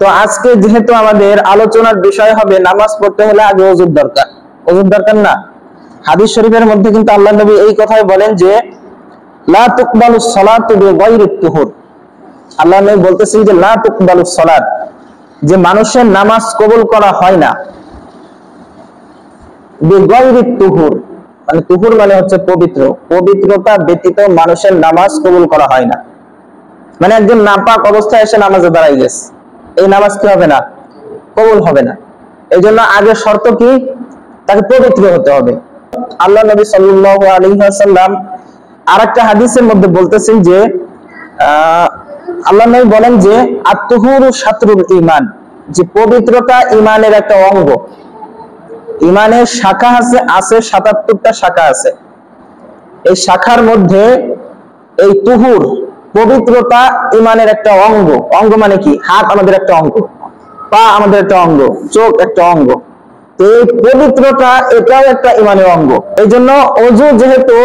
তো আজকে যেহেতু আমাদের আলোচনার বিষয় হবে নামাজ পড়তে হলে আগে ওযুর দরকার, ওযুর দরকার না? হাদিস শরীফের মধ্যে কিন্তু আল্লাহ নবী এই কথাই বলেন যে লা তুকবালুস সালাতু বিগাইরিত তুহুর। আল্লাহ নবী বলতেছেন যে লা তুকবালুস সালাত, যে মানুষের নামাজ কবুল করা হয় না বিগাইরিত তুহুর, মানে তুহুর মানে হচ্ছে পবিত্র, পবিত্রতা ব্যতীত মানুষের নামাজ কবুল করা হয় না। মানে একজন নাপাক অবস্থায় এসে নামাজে দাঁড়াই গেছে, এই নামাজ কি হবে না? কবুল হবে না। এই জন্য আগে শর্ত কি? তাকে পবিত্র হতে হবে। আল্লাহ নবী সাল্লাল্লাহু আলাইহি ওয়াসাল্লাম আরেকটা হাদিসের মধ্যে বলতেছেন যে আল্লাহ নবী বলেন যে আত-তুহুরু শাতরুল ঈমান, যে পবিত্রতা ঈমানের একটা অঙ্গ। ঈমানের শাখা আছে ৭৭টা শাখা আছে। এই শাখার মধ্যে এই তুহুর পবিত্রতা ঈমানের একটা অঙ্গ। অঙ্গ মানে কি? হাত আমাদের একটা অঙ্গ, পা আমাদের একটা অঙ্গ, চোখ একটা অঙ্গ। এই পবিত্রতা এটাও একটা ঈমানের অঙ্গ। এই জন্য ওযু যেহেতু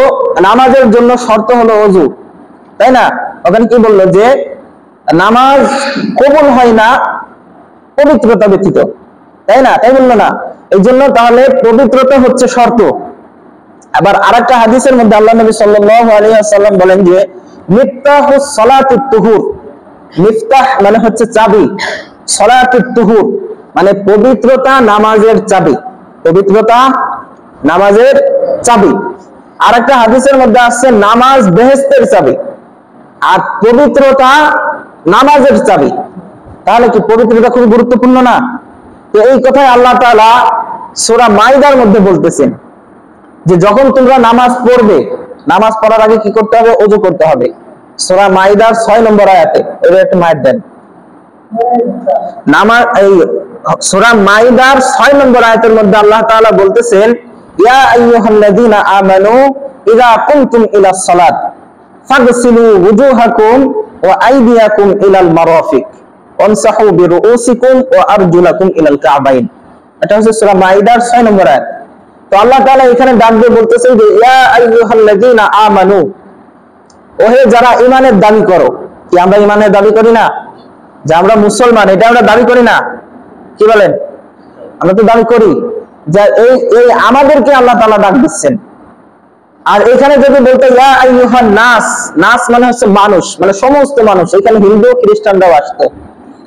নামাজের জন্য শর্ত হলো ওযু, তাই না? ওখানে কি বললো যে নামাজ কবুল হয় না পবিত্রতা ব্যতীত, তাই না? তাই বললো না? এই জন্য তাহলে পবিত্রতা হচ্ছে শর্ত। আবার আরেকটা হাদিসের মধ্যে আল্লাহ নবী সাল্লাল্লাহু আলাইহি ওয়াসাল্লাম বলেন যে মিফতাহুস সালাতিত তুহুর, মিফতাহ মানে হচ্ছে চাবি, সালাতিত তুহুর মানে পবিত্রতা নামাজের চাবি, পবিত্রতা নামাজের চাবি। আরেকটা হাদিসের মধ্যে আছে নামাজ বেহেশতের চাবি, আর পবিত্রতা নামাজের চাবি। তাহলে কি পবিত্রতা খুব গুরুত্বপূর্ণ না? তো এই কথাই আল্লাহ তাআলা সূরা মাইদার মধ্যে বলতেছেন যে যখন তোমরা নামাজ পড়বে, নামাজ পড়ার আগে কি করতে হবে? ওযু করতে হবে। সূরা মাইদার ৬ নম্বর আয়াতে, এর একটা মাইর দেন। নামাজ এই সূরা মাইদার ৬ নম্বর আয়াতের মধ্যে আল্লাহ তাআলা বলতেছেন ইয়া আইয়ুহাল্লাযীনা আমানু ইযা কুমতুম ইলাস সালাত ফাগসিলু ওয়ুজুহাকুম ওয়া আইদিয়াকুম ইলাল মারাফিক ওয়ামসাহু বিরুউসিকুম ওয়া আরজুলাকুম ইলাল কাবাইন। এটা হচ্ছে সূরা মাইদার ৬ নম্বর আয়াত। তো আল্লাহ তাআলা এখানে ডাক দিয়ে বলতেছেন যে ইয়া আইয়ুহাল্লাযীনা আমানু, ওহে যারা ঈমানের দাবি করো। কি আমরা ঈমানের দাবি করি না? যে আমরা মুসলমান, এটা আমরা দাবি করি না? কি বলেন? আমরা তো দাবি করি। যে এই আমাদেরকে আল্লাহ তাআলা ডাক দিচ্ছেন। আর এখানে যদি বলতে ইয়া আইয়ুহান নাস, নাস মানে হচ্ছে মানুষ, মানে সমস্ত মানুষ, এখানে হিন্দু খ্রিস্টানরাও আসতো।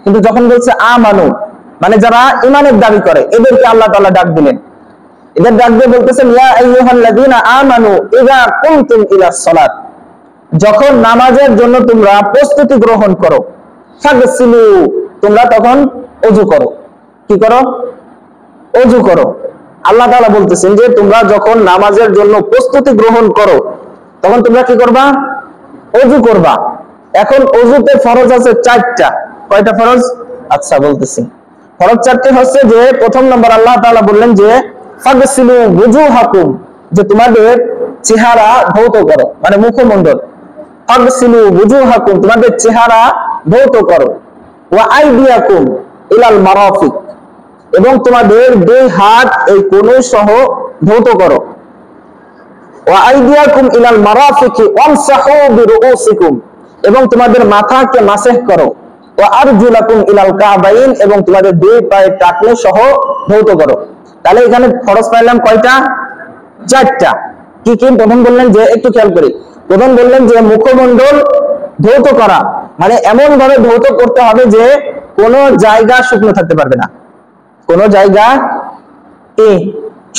কিন্তু যখন বলছে আমানু মানে যারা ঈমানের দাবি করে, এদেরকে আল্লাহ তাআলা ডাক দিলেন। এদের ডাক দিয়ে বলতেছেন ইয়া আইয়ুহাল্লাযীনা আমানু ইযা কুমতুম ইলাস সালাত, যখন নামাজের জন্য তোমরা প্রস্তুতি গ্রহণ করো, ফাগসিলু তোমরা তখন ওযু করো। কি করো? ওযু করো। আল্লাহ তাআলা বলতেছেন যে তোমরা যখন নামাজের জন্য প্রস্তুতি গ্রহণ করো তখন তোমরা কি করবা? ওযু করবা। এখন ওযুতে ফরজ আছে 4টা। কয়টা ফরজ? আচ্ছা বলতেছি। ফরজ 4টি হচ্ছে যে প্রথম নম্বর আল্লাহ তাআলা বললেন যে ফাগসিলু ওয়ুজুহাকুম, যে তোমাদের চেহারা ধৌত করো, মানে মুখমণ্ডল। ফাগসিলু ওয়ুজুহাকুম তোমাদের চেহারা ধৌত করো। ওয়া আইদিয়াকুম ইলাল মারাফিক, এবং তোমাদের দুই হাত এই কোণে সহ ধৌত করো। ওয়া আইদিয়াকুম ইলাল মারাফিকি ওয়ামসাহু বিরুউসিকুম, এবং তোমাদের মাথাকে মাসহ করো। ওয়া আরজুলাকুম ইলাল কাবাইন, এবং তোমাদের দুই পায়ের টাকনু সহ ধৌত করো। তাহলে এখানে ফরজ পাইলাম কয়টা? 4টা। কি কি? প্রথম বললেন যে, একটু খেয়াল করি, প্রথম বললেন যে মুখমণ্ডল ধৌত করা, মানে এমন ভাবে ধৌত করতে হবে যে কোনো জায়গা শুকনো থাকতে পারবে না, কোনো জায়গা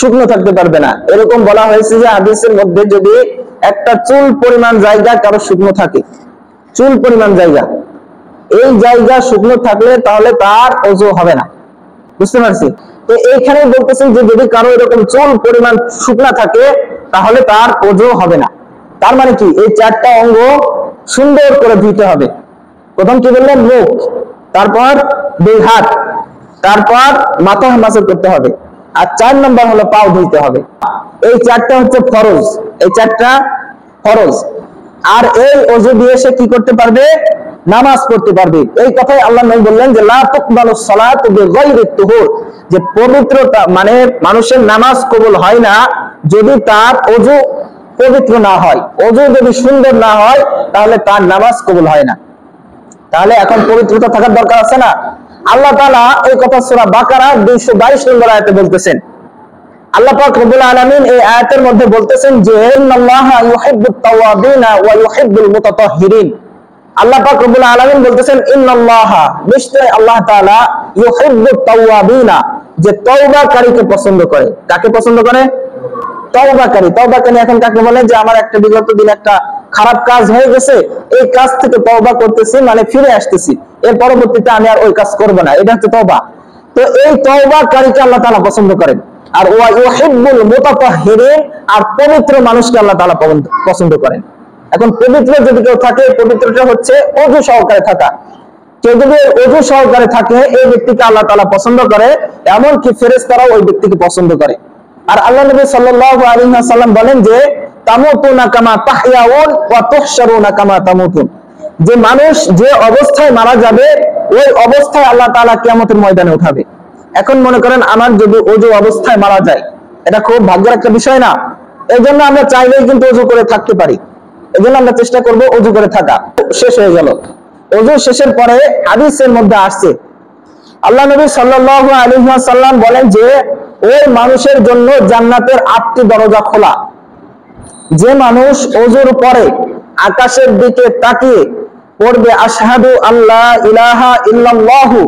শুকনো থাকতে পারবে না। এরকম বলা হয়েছে যে হাদিসের মধ্যে যদি একটা চুল পরিমাণ জায়গা কারো শুকনো থাকে, চুল পরিমাণ জায়গা, এই জায়গা শুকনো থাকলে তাহলে তার ওযু হবে না। বুঝতে পারছি? তো এইখানে বলতেছেন যে যদি কারো এরকম চুল পরিমাণ শুকনা থাকে তাহলে তার ওযু হবে না। তার মানে কি? এই 4টা অঙ্গ সুন্দর করে ধুইতে হবে। প্রথম কি বললেন? মুখ, তারপর দুই হাত, তারপর মাথা মাসে করতে হবে, আর 4 নম্বর হলো পাও ধুইতে হবে। এই 4টা হচ্ছে ফরজ, এই 4টা ফরজ। আর এই ওযু দিয়ে সে কি করতে পারবে? নামাজ পড়তে পারবে। এই কথাই আল্লাহ নবী বললেন যে লা তুকবালুস সালাতু বিগাইরিত তুহুর, যে পবিত্রতা মানে মানুষের নামাজ কবুল হয় না যদি তার ওযু পবিত্র না হয়। ওযু যদি সুন্দর না হয় তাহলে তার নামাজ কবুল হয় না। তাহলে এখন পবিত্রতা থাকার দরকার আছে না? আল্লাহ তাআলা এই কথা সূরা বাকারা 222 নম্বর আয়াতে বলতেছেন। আল্লাহ পাক রব্বুল আলামিন এই আয়াতের মধ্যে বলতেছেন যে ইন্নাল্লাহা ইউহিব্বুত তাওয়াবিনা ওয়া ইউহিব্বুল মুতাতাহহিরিন। আল্লাহ পাক রব্বুল আলামিন বলতেছেন ইন্নাল্লাহা, নিশ্চয় আল্লাহ তাআলা ইউহিব্বুত তাওয়াবিনা, যে তওবাকারীকে পছন্দ করে। কাকে পছন্দ করে? তওবাকারী। তওবাকারী এখন কাকে বলে? যে আমার একটা বিগত দিন একটা খারাপ কাজ হয়ে গেছে, এই কাজ থেকে তওবা করতেছি, মানে ফিরে আসতেছি, এর পরবর্তীতে আমি আর ওই কাজ করব না, এটা হচ্ছে তওবা। তো এই তওবাকারীকে আল্লাহ তাআলা পছন্দ করেন। আর ওয়া ইউহিব্বুল মুতাতাহহিরিন, আর পবিত্র মানুষকে আল্লাহ তাআলা পছন্দ করেন। এখন পবিত্র যদি কেউ থাকে, পবিত্রতা হচ্ছে ওযু সহকারে থাকা। কেউ যদি ওযু সহকারে থাকে, এই ব্যক্তিকে আল্লাহ তাআলা পছন্দ করে, এমনকি ফেরেশতারাও ওই ব্যক্তিকে পছন্দ করে। আর আল্লাহ নবী সাল্লাল্লাহু আলাইহি ওয়াসাল্লাম বলেন যে তামুতুনা কামা তাহইয়াউন ওয়া তুহশারুনা কামা তামুতুন, যে মানুষ যে অবস্থায় মারা যাবে ওই অবস্থায় আল্লাহ তাআলা কিয়ামতের ময়দানে উঠাবে। এখন মনে করেন আমার যদি ওযু অবস্থায় মারা যায়, এটা খুব ভাগ্যের একটা বিষয় না? এই জন্য আমরা চাইলেই কিন্তু ওযু করে থাকতে পারি, এই জন্য আমরা চেষ্টা করব ওযু করে থাকা। শেষ হয়ে গেল, ওযু শেষের পরে হাদিসের মধ্যে আসছে আল্লাহ নবী সাল্লাল্লাহু আলাইহি ওয়াসাল্লাম বলেন যে ওই মানুষের জন্য জান্নাতের 8টি দরজা খোলা। যে মানুষ ওযুর পরে আকাশের দিকে তাকিয়ে পড়বে আশহাদু আল্লা ইলাহা ইল্লাল্লাহু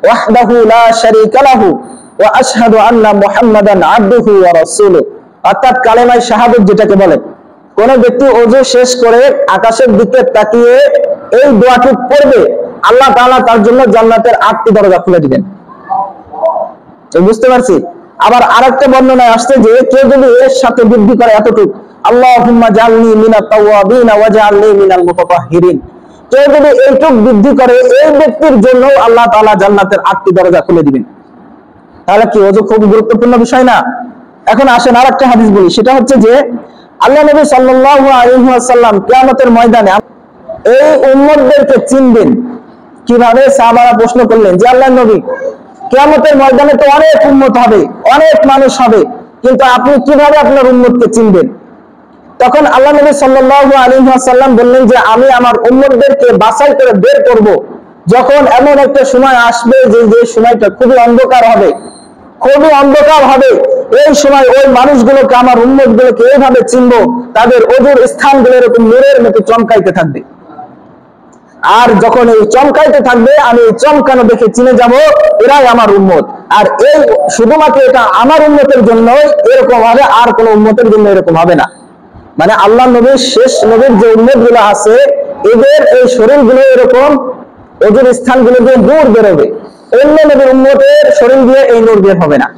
ওয়াহদাহু লা শারীকা লাহু ওয়া আশহাদু আন্না মুহাম্মাদান আবদুহু ওয়া রাসূলুহু, অর্থাৎ কালেমায়ে শাহাদাত যেটাকে বলে, কোন ব্যক্তি ওযু শেষ করে আকাশের দিকে তাকিয়ে এই দোয়াটি পড়বে, আল্লাহ তাআলা তার জন্য জান্নাতের 8টি দরজা খুলে দিবেন। বুঝতে পারছি? আবার আরেকটা বর্ণনায় আসছে যে কেউ যদি এর সাথে বৃদ্ধি করে এতটুকু, আল্লাহুম্মা জাআলনি মিনাত তাওয়াবিন ওয়া জাআলনি মিনাল মুতাতাহহিরিন, কেউ যদি এইটুকু বৃদ্ধি করে, এই ব্যক্তির জন্য আল্লাহ তাআলা জান্নাতের 8টি দরজা খুলে দিবেন। তাহলে কি ওযু খুব গুরুত্বপূর্ণ বিষয় না? এখন আসেন আরেকটা হাদিস বলি, সেটা হচ্ছে যে আল্লাহ নবী সাল্লাল্লাহু আলাইহি ওয়াসাল্লাম কিয়ামতের ময়দানে এই উম্মতদেরকে চিনবেন কিভাবে? সাহাবারা প্রশ্ন করলেন যে আল্লাহর নবী, কিয়ামতের ময়দানে তো অনেক উম্মত হবে, অনেক মানুষ হবে, কিন্তু আপনি কিভাবে আপনার উম্মতকে চিনবেন? তখন আল্লাহ নবী সাল্লাল্লাহু আলাইহি ওয়াসাল্লাম বললেন যে আমি আমার উম্মতদেরকে বাছাই করে বের করব যখন এমন একটা সময় আসবে যে সময়টা খুবই অন্ধকার হবে, খুবই অন্ধকার হবে। এই সময় ওই মানুষগুলোকে, আমার উম্মতগুলোকে এইভাবে চিনবো, তাদের ওযুর স্থানগুলো এরকম নূরের মতো চমকাইতে থাকবে। আর যখন এই চমকাইতে থাকবে, আমি এই চমকানো দেখে চিনে যাব এরাই আমার উম্মত। আর এই শুধুমাত্র এটা আমার উম্মতের জন্য এরকম হবে, আর কোন উম্মতের জন্য এরকম হবে না। মানে আল্লাহ নবীর শেষ নবীর যে উম্মত গুলো আছে, এদের এই শরীরগুলো এরকম ওজুর স্থানগুলো দিয়ে নূর বেরোবে, অন্য নবীর উম্মতের শরীর দিয়ে এই নূর বের হবে না।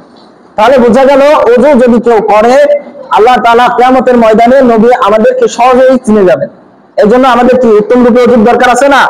তাহলে বোঝা গেল ওযু যদি কেউ করে, আল্লাহ তাআলা কিয়ামতের ময়দানে নবী আমাদেরকে সহজেই চিনে যাবেন। এই জন্য আমাদের কি উত্তম রূপে ওযুর দরকার আছে না?